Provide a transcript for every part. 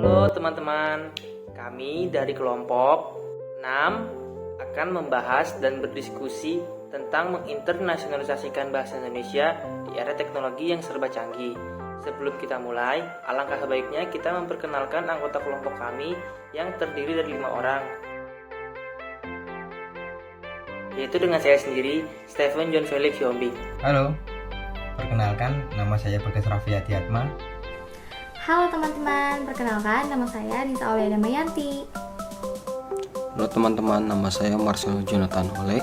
Halo teman-teman, kami dari kelompok 6 akan membahas dan berdiskusi tentang menginternasionalisasikan bahasa Indonesia di era teknologi yang serba canggih. Sebelum kita mulai, alangkah baiknya kita memperkenalkan anggota kelompok kami yang terdiri dari 5 orang, yaitu dengan saya sendiri, Stephen John Felix Yombi. Halo, perkenalkan nama saya Bagas Raffi Adiatma. Halo teman-teman, perkenalkan nama saya Nisa Aulia Damayanti. Halo teman-teman, nama saya Marcelo Jonathan Ole.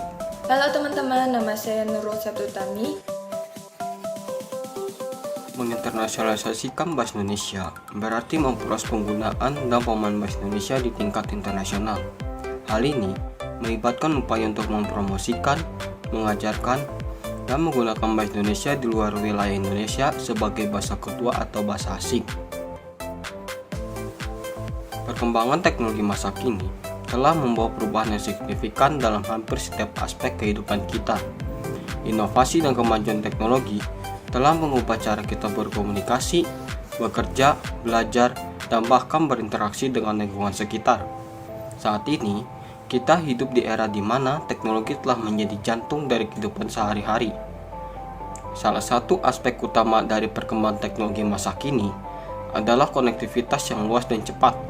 Halo teman-teman, nama saya Nurul Sabtutami. Menginternasionalisasikan bahasa Indonesia berarti memperluas penggunaan dan pemahaman bahasa Indonesia di tingkat internasional. Hal ini melibatkan upaya untuk mempromosikan, mengajarkan, dan menggunakan bahasa Indonesia di luar wilayah Indonesia sebagai bahasa kedua atau bahasa asing. Perkembangan teknologi masa kini telah membawa perubahan yang signifikan dalam hampir setiap aspek kehidupan kita. Inovasi dan kemajuan teknologi telah mengubah cara kita berkomunikasi, bekerja, belajar, dan bahkan berinteraksi dengan lingkungan sekitar. Saat ini, kita hidup di era di mana teknologi telah menjadi jantung dari kehidupan sehari-hari. Salah satu aspek utama dari perkembangan teknologi masa kini adalah konektivitas yang luas dan cepat.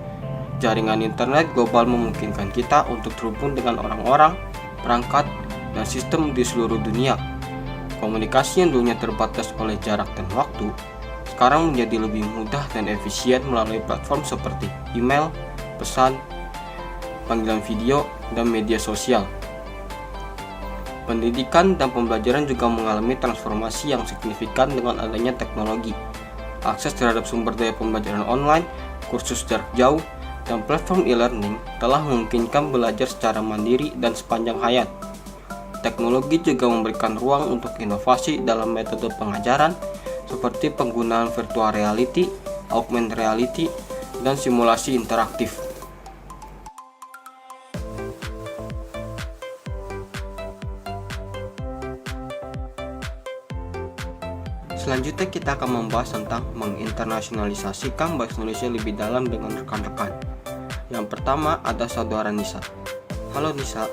Jaringan internet global memungkinkan kita untuk terhubung dengan orang-orang, perangkat, dan sistem di seluruh dunia. Komunikasi yang dulunya terbatas oleh jarak dan waktu, sekarang menjadi lebih mudah dan efisien melalui platform seperti email, pesan, panggilan video, dan media sosial. Pendidikan dan pembelajaran juga mengalami transformasi yang signifikan dengan adanya teknologi. Akses terhadap sumber daya pembelajaran online, kursus jarak jauh, dan platform e-learning telah memungkinkan belajar secara mandiri dan sepanjang hayat. Teknologi juga memberikan ruang untuk inovasi dalam metode pengajaran seperti penggunaan virtual reality, augmented reality, dan simulasi interaktif. Selanjutnya kita akan membahas tentang menginternasionalisasikan bahasa Indonesia lebih dalam dengan rekan-rekan. Yang pertama ada saudara Nisa. Halo Nisa,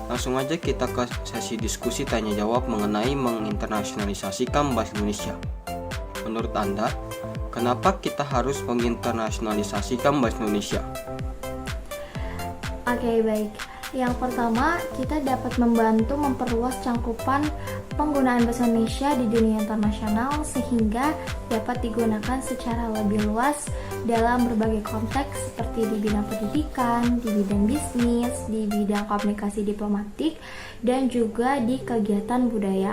langsung aja kita ke sesi diskusi tanya jawab mengenai menginternasionalisasikan bahasa Indonesia. Menurut Anda, kenapa kita harus menginternasionalisasikan bahasa Indonesia? Oke, baik. Yang pertama, kita dapat membantu memperluas cangkupan penggunaan bahasa Indonesia di dunia internasional sehingga dapat digunakan secara lebih luas dalam berbagai konteks seperti di bidang pendidikan, di bidang bisnis, di bidang komunikasi diplomatik, dan juga di kegiatan budaya.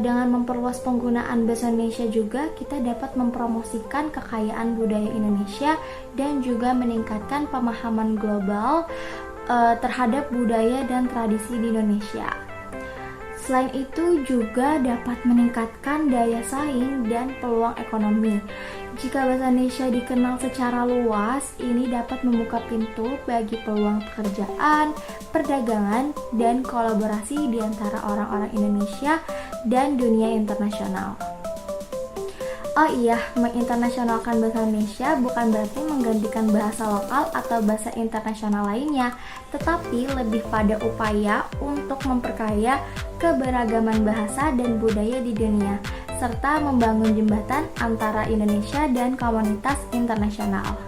Dengan memperluas penggunaan bahasa Indonesia juga kita dapat mempromosikan kekayaan budaya Indonesia dan juga meningkatkan pemahaman global terhadap budaya dan tradisi di Indonesia. Selain itu juga dapat meningkatkan daya saing dan peluang ekonomi. Jika bahasa Indonesia dikenal secara luas, ini dapat membuka pintu bagi peluang pekerjaan, perdagangan, dan kolaborasi di antara orang-orang Indonesia dan dunia internasional. Oh iya, menginternasionalkan bahasa Indonesia bukan berarti menggantikan bahasa lokal atau bahasa internasional lainnya, tetapi lebih pada upaya untuk memperkaya keberagaman bahasa dan budaya di dunia, serta membangun jembatan antara Indonesia dan komunitas internasional.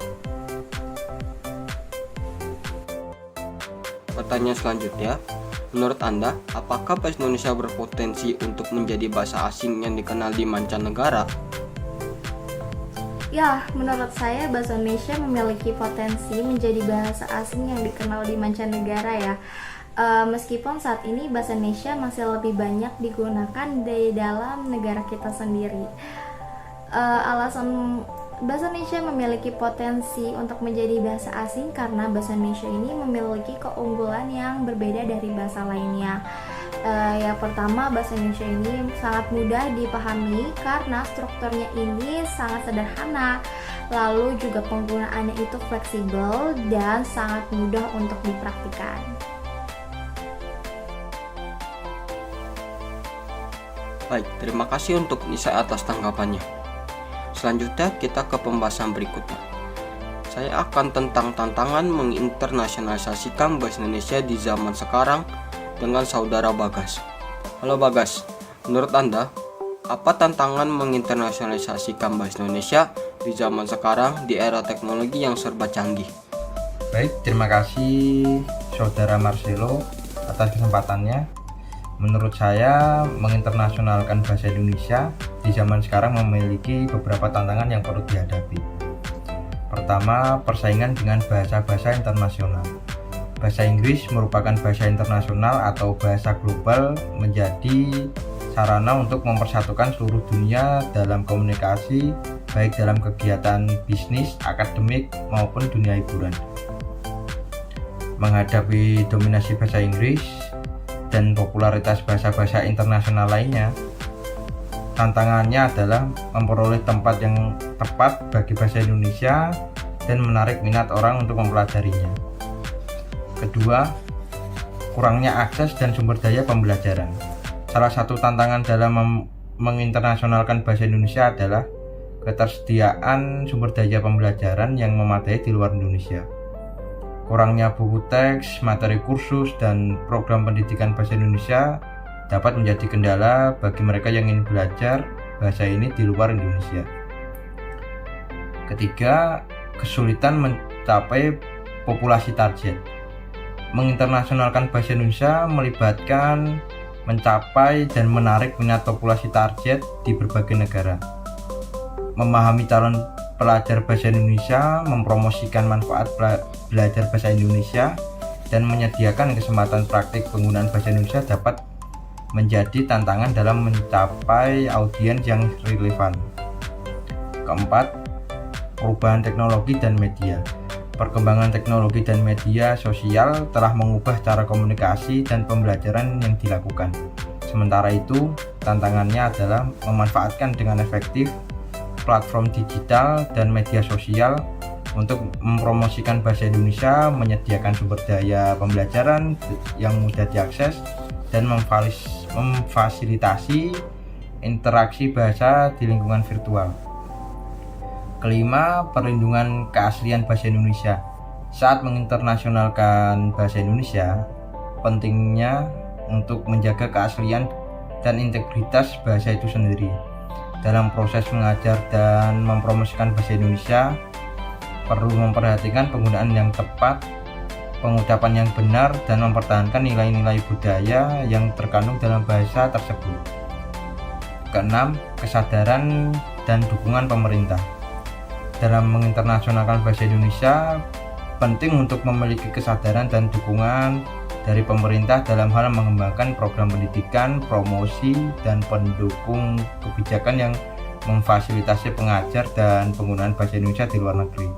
Pertanyaan selanjutnya, menurut Anda, apakah bahasa Indonesia berpotensi untuk menjadi bahasa asing yang dikenal di mancanegara? Ya, menurut saya bahasa Indonesia memiliki potensi menjadi bahasa asing yang dikenal di mancanegara ya. Meskipun saat ini bahasa Indonesia masih lebih banyak digunakan di dalam negara kita sendiri. Alasan bahasa Indonesia memiliki potensi untuk menjadi bahasa asing karena bahasa Indonesia ini memiliki keunggulan yang berbeda dari bahasa lainnya. Yang pertama, bahasa Indonesia ini sangat mudah dipahami karena strukturnya ini sangat sederhana, lalu juga penggunaannya itu fleksibel dan sangat mudah untuk dipraktikkan. Baik, terima kasih untuk Nisa atas tanggapannya. Selanjutnya kita ke pembahasan berikutnya. saya akan tentang tantangan menginternasionalisasikan bahasa Indonesia di zaman sekarang dengan saudara Bagas. Halo Bagas, menurut Anda, apa tantangan menginternasionalisasikan bahasa Indonesia di zaman sekarang di era teknologi yang serba canggih? Baik, terima kasih Saudara Marcelo atas kesempatannya. Menurut saya, menginternasionalkan bahasa Indonesia di zaman sekarang memiliki beberapa tantangan yang perlu dihadapi. Pertama, persaingan dengan bahasa-bahasa internasional. Bahasa Inggris merupakan bahasa internasional atau bahasa global, menjadi sarana untuk mempersatukan seluruh dunia dalam komunikasi, baik dalam kegiatan bisnis, akademik, maupun dunia hiburan. Menghadapi dominasi bahasa Inggris dan popularitas bahasa-bahasa internasional lainnya, tantangannya adalah memperoleh tempat yang tepat bagi bahasa Indonesia dan menarik minat orang untuk mempelajarinya. Kedua, kurangnya akses dan sumber daya pembelajaran. Salah satu tantangan dalam menginternasionalkan bahasa Indonesia adalah ketersediaan sumber daya pembelajaran yang memadai di luar Indonesia. Kurangnya buku teks, materi kursus, dan program pendidikan bahasa Indonesia dapat menjadi kendala bagi mereka yang ingin belajar bahasa ini di luar Indonesia. Ketiga, kesulitan mencapai populasi target. Menginternasionalkan bahasa Indonesia melibatkan mencapai dan menarik minat populasi target di berbagai negara. Memahami calon pelajar bahasa Indonesia, mempromosikan manfaat belajar bahasa Indonesia, dan menyediakan kesempatan praktik penggunaan bahasa Indonesia dapat menjadi tantangan dalam mencapai audiens yang relevan. Keempat, perubahan teknologi dan media. Perkembangan teknologi dan media sosial telah mengubah cara komunikasi dan pembelajaran yang dilakukan. Sementara itu, tantangannya adalah memanfaatkan dengan efektif platform digital dan media sosial untuk mempromosikan bahasa Indonesia, menyediakan sumber daya pembelajaran yang mudah diakses, dan memfasilitasi interaksi bahasa di lingkungan virtual. Kelima, perlindungan keaslian bahasa Indonesia. Saat menginternasionalkan bahasa Indonesia, pentingnya untuk menjaga keaslian dan integritas bahasa itu sendiri. Dalam proses mengajar dan mempromosikan bahasa Indonesia, perlu memperhatikan penggunaan yang tepat, pengucapan yang benar, dan mempertahankan nilai-nilai budaya yang terkandung dalam bahasa tersebut. Keenam, kesadaran dan dukungan pemerintah. Dalam menginternasionalkan bahasa Indonesia, penting untuk memiliki kesadaran dan dukungan dari pemerintah dalam hal mengembangkan program pendidikan, promosi, dan pendukung kebijakan yang memfasilitasi pengajar dan penggunaan bahasa Indonesia di luar negeri.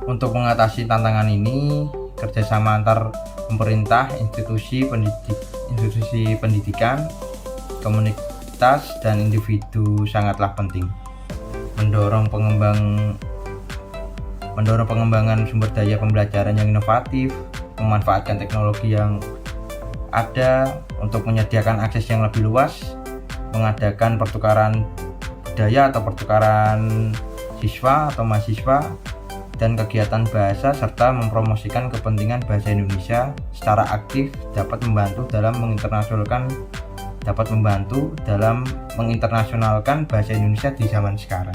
Untuk mengatasi tantangan ini, kerjasama antar pemerintah, institusi pendidikan, komunitas, dan individu sangatlah penting. Mendorong pengembangan sumber daya pembelajaran yang inovatif, memanfaatkan teknologi yang ada untuk menyediakan akses yang lebih luas, mengadakan pertukaran budaya atau pertukaran siswa atau mahasiswa, dan kegiatan bahasa, serta mempromosikan kepentingan bahasa Indonesia secara aktif dapat membantu dalam menginternasionalkan bahasa Indonesia di zaman sekarang.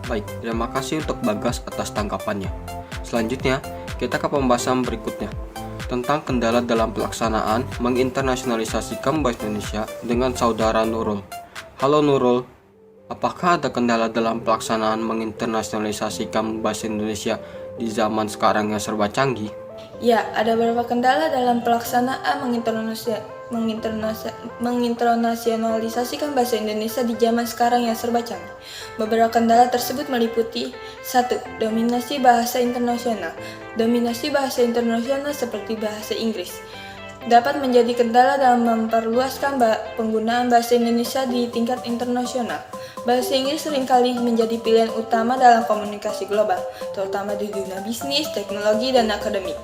Baik, terima kasih untuk Bagas atas tanggapannya. Selanjutnya, kita ke pembahasan berikutnya tentang kendala dalam pelaksanaan menginternasionalisasikan bahasa Indonesia dengan saudara Nurul. Halo Nurul, apakah ada kendala dalam pelaksanaan menginternasionalisasikan bahasa Indonesia di zaman sekarang yang serba canggih? Ya, ada beberapa kendala dalam pelaksanaan menginternasionalisasikan bahasa Indonesia di zaman sekarang yang serba canggih. Beberapa kendala tersebut meliputi 1. Dominasi bahasa internasional. Dominasi bahasa internasional seperti bahasa Inggris dapat menjadi kendala dalam memperluaskan penggunaan bahasa Indonesia di tingkat internasional. Bahasa Inggris seringkali menjadi pilihan utama dalam komunikasi global, terutama di dunia bisnis, teknologi, dan akademik.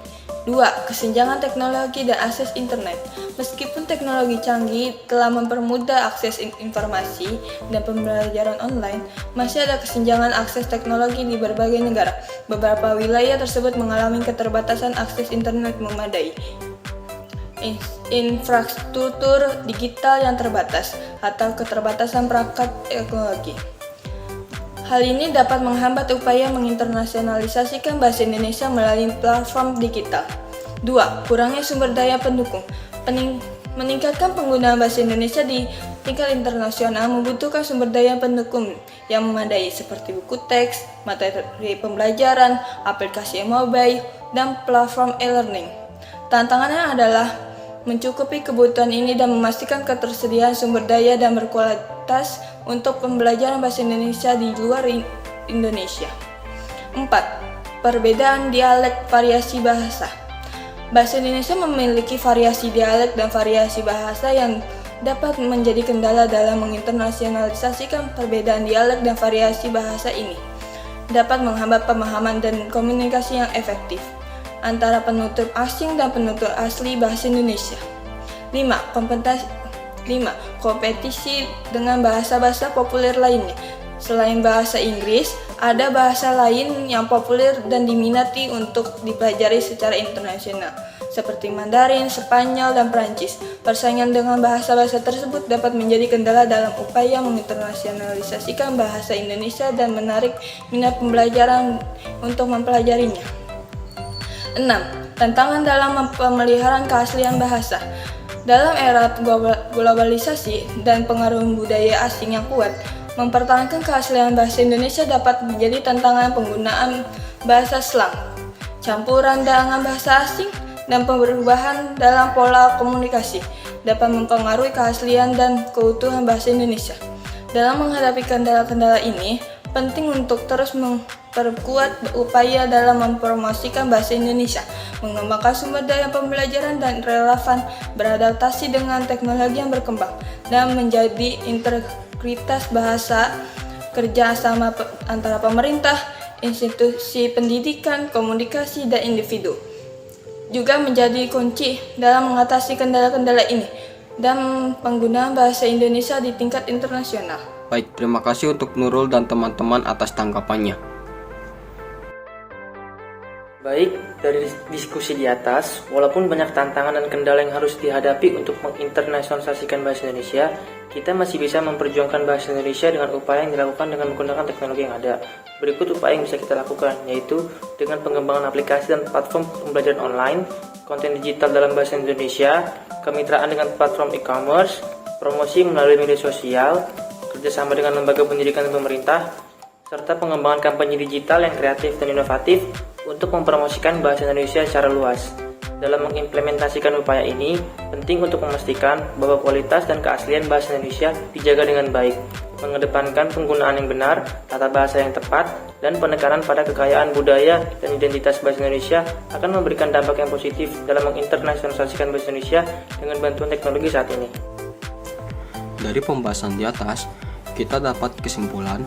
2. Kesenjangan teknologi dan akses internet. Meskipun teknologi canggih telah mempermudah akses informasi dan pembelajaran online, masih ada kesenjangan akses teknologi di berbagai negara. Beberapa wilayah tersebut mengalami keterbatasan akses internet memadai, infrastruktur digital yang terbatas, atau keterbatasan perangkat teknologi. Hal ini dapat menghambat upaya menginternasionalisasikan bahasa Indonesia melalui platform digital. 2. Kurangnya sumber daya pendukung. Meningkatkan penggunaan bahasa Indonesia di tingkat internasional membutuhkan sumber daya pendukung yang memadai seperti buku teks, materi pembelajaran, aplikasi mobile, dan platform e-learning. Tantangannya adalah mencukupi kebutuhan ini dan memastikan ketersediaan sumber daya dan berkualitas untuk pembelajaran bahasa Indonesia di luar Indonesia. 4. Perbedaan dialek variasi bahasa. Bahasa Indonesia memiliki variasi dialek dan variasi bahasa yang dapat menjadi kendala dalam menginternasionalisasikan perbedaan dialek dan variasi bahasa ini. Dapat menghambat pemahaman dan komunikasi yang efektif antara penutur asing dan penutur asli bahasa Indonesia. 5. Kompetisi dengan bahasa-bahasa populer lainnya. Selain bahasa Inggris, ada bahasa lain yang populer dan diminati untuk dipelajari secara internasional, seperti Mandarin, Spanyol, dan Prancis. Persaingan dengan bahasa-bahasa tersebut dapat menjadi kendala dalam upaya menginternasionalisasikan bahasa Indonesia dan menarik minat pembelajaran untuk mempelajarinya. 6. Tantangan dalam pemeliharaan keaslian bahasa. Dalam era globalisasi dan pengaruh budaya asing yang kuat, mempertahankan keaslian bahasa Indonesia dapat menjadi tantangan. Penggunaan bahasa slang, campuran dengan bahasa asing, dan perubahan dalam pola komunikasi dapat mempengaruhi keaslian dan keutuhan bahasa Indonesia. Dalam menghadapi kendala-kendala ini, penting untuk terus memperkuat upaya dalam mempromosikan bahasa Indonesia, mengembangkan sumber daya pembelajaran dan relevan, beradaptasi dengan teknologi yang berkembang, dan menjadi integritas bahasa, kerjasama antara pemerintah, institusi pendidikan, komunikasi, dan individu. Juga menjadi kunci dalam mengatasi kendala-kendala ini dan penggunaan bahasa Indonesia di tingkat internasional. Baik, terima kasih untuk Nurul dan teman-teman atas tanggapannya. Baik, dari diskusi di atas, walaupun banyak tantangan dan kendala yang harus dihadapi untuk menginternasionalisasikan bahasa Indonesia, kita masih bisa memperjuangkan bahasa Indonesia dengan upaya yang dilakukan dengan menggunakan teknologi yang ada. Berikut upaya yang bisa kita lakukan, yaitu dengan pengembangan aplikasi dan platform pembelajaran online, konten digital dalam bahasa Indonesia, kemitraan dengan platform e-commerce, promosi melalui media sosial, kerjasama dengan lembaga pendidikan dan pemerintah, serta pengembangan kampanye digital yang kreatif dan inovatif untuk mempromosikan bahasa Indonesia secara luas. Dalam mengimplementasikan upaya ini, penting untuk memastikan bahwa kualitas dan keaslian bahasa Indonesia dijaga dengan baik, mengedepankan penggunaan yang benar, tata bahasa yang tepat, dan penekanan pada kekayaan budaya dan identitas bahasa Indonesia akan memberikan dampak yang positif dalam menginternasionalisasikan bahasa Indonesia dengan bantuan teknologi saat ini. Dari pembahasan di atas, kita dapat kesimpulan.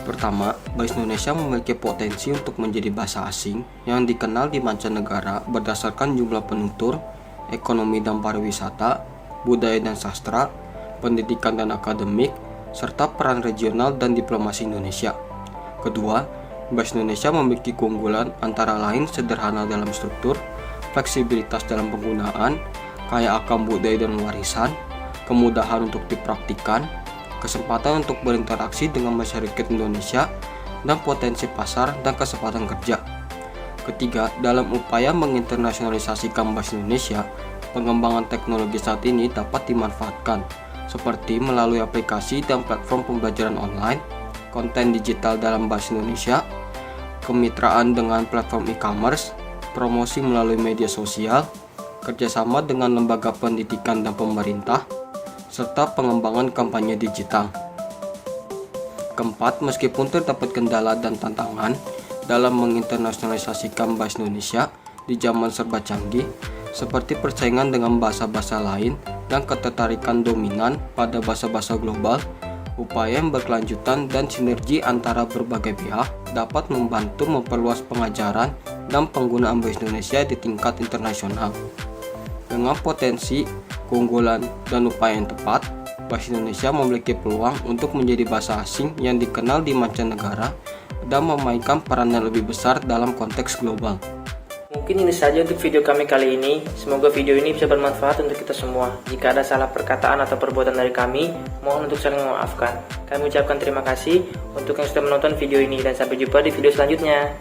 Pertama, bahasa Indonesia memiliki potensi untuk menjadi bahasa asing yang dikenal di mancanegara berdasarkan jumlah penutur, ekonomi dan pariwisata, budaya dan sastra, pendidikan dan akademik, serta peran regional dan diplomasi Indonesia. Kedua, bahasa Indonesia memiliki keunggulan antara lain sederhana dalam struktur, fleksibilitas dalam penggunaan, kaya akan budaya dan warisan, kemudahan untuk dipraktikkan, kesempatan untuk berinteraksi dengan masyarakat Indonesia, dan potensi pasar dan kesempatan kerja. Ketiga, dalam upaya menginternasionalisasikan bahasa Indonesia, pengembangan teknologi saat ini dapat dimanfaatkan, seperti melalui aplikasi dan platform pembelajaran online, konten digital dalam bahasa Indonesia, kemitraan dengan platform e-commerce, promosi melalui media sosial, kerjasama dengan lembaga pendidikan dan pemerintah, serta pengembangan kampanye digital. Keempat, meskipun terdapat kendala dan tantangan dalam menginternasionalisasikan bahasa Indonesia di zaman serba canggih, seperti persaingan dengan bahasa-bahasa lain dan ketertarikan dominan pada bahasa-bahasa global, upaya yang berkelanjutan dan sinergi antara berbagai pihak dapat membantu memperluas pengajaran dan penggunaan bahasa Indonesia di tingkat internasional. Dengan potensi, keunggulan, dan upaya yang tepat, bahasa Indonesia memiliki peluang untuk menjadi bahasa asing yang dikenal di mancanegara dan memainkan peran yang lebih besar dalam konteks global. Mungkin ini saja untuk video kami kali ini. Semoga video ini bisa bermanfaat untuk kita semua. Jika ada salah perkataan atau perbuatan dari kami, mohon untuk saling memaafkan. Kami ucapkan terima kasih untuk yang sudah menonton video ini dan sampai jumpa di video selanjutnya.